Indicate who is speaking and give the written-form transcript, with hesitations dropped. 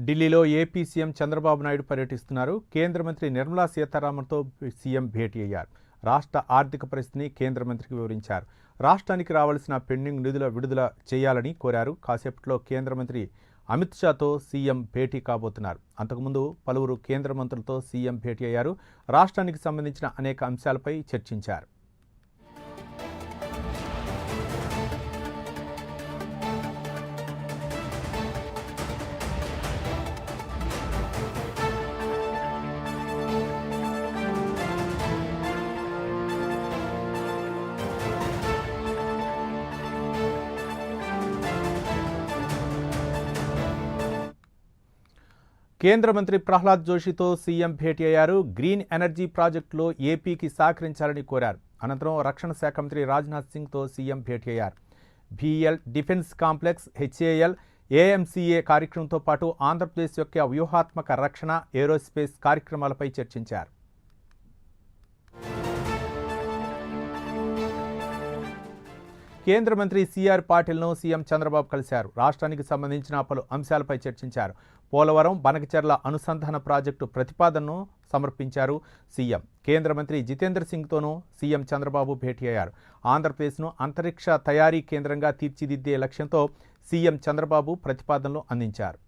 Speaker 1: ఢిల్లీలో AP CM Chandrababu Naidu పర్యటిస్తున్నారు. కేంద్ర మంత్రి నిర్మలా సీతారామన్తో సీఎం భేటీ అయ్యారు. రాష్ట్ర ఆర్థిక పరిస్థితిని కేంద్ర మంత్రికి వివరించారు. రాష్ట్రానికి రావాల్సిన పెండింగ్ నిధుల విడుదల చేయాలని కోరారు. కాసేపట్లో కేంద్ర మంత్రి అమిత్ షాతో సీఎం భేటీ కాబోతున్నారు. అంతకుముందు పలువురు కేంద్ర మంత్రులతో సీఎం భేటీ అయ్యారు. రాష్ట్రానికి సంబంధించిన అనేక అంశాలపై చర్చించారు. కేంద్ర మంత్రి ప్రహ్లాద్ జోషితో సీఎం భేటీ అయ్యారు. గ్రీన్ ఎనర్జీ ప్రాజెక్టులో ఏపీకి సహకరించాలని కోరారు. అనంతరం రక్షణ శాఖ మంత్రి రాజ్నాథ్ సింగ్తో సీఎం భేటీ అయ్యారు. BL defence complex, HAL, AMCA కార్యక్రమంతో పాటు ఆంధ్రప్రదేశ్ యొక్క వ్యూహాత్మక రక్షణ, ఏరోస్పేస్ కార్యక్రమాలపై చర్చించారు. కేంద్ర మంత్రి సిఆర్ పాటిల్ను సీఎం చంద్రబాబు కలిశారు. రాష్ట్రానికి సంబంధించిన పలు అంశాలపై చర్చించారు. పోలవరం, బనకచెర్ల అనుసంధాన ప్రాజెక్టు ప్రతిపాదనను సమర్పించారు సీఎం. కేంద్ర మంత్రి జితేంద్ర సింగ్తోనూ సీఎం చంద్రబాబు భేటీ అయ్యారు. ఆంధ్రప్రదేశ్ను అంతరిక్ష తయారీ కేంద్రంగా తీర్చిదిద్దే లక్ష్యంతో సీఎం చంద్రబాబు ప్రతిపాదనలు అందించారు.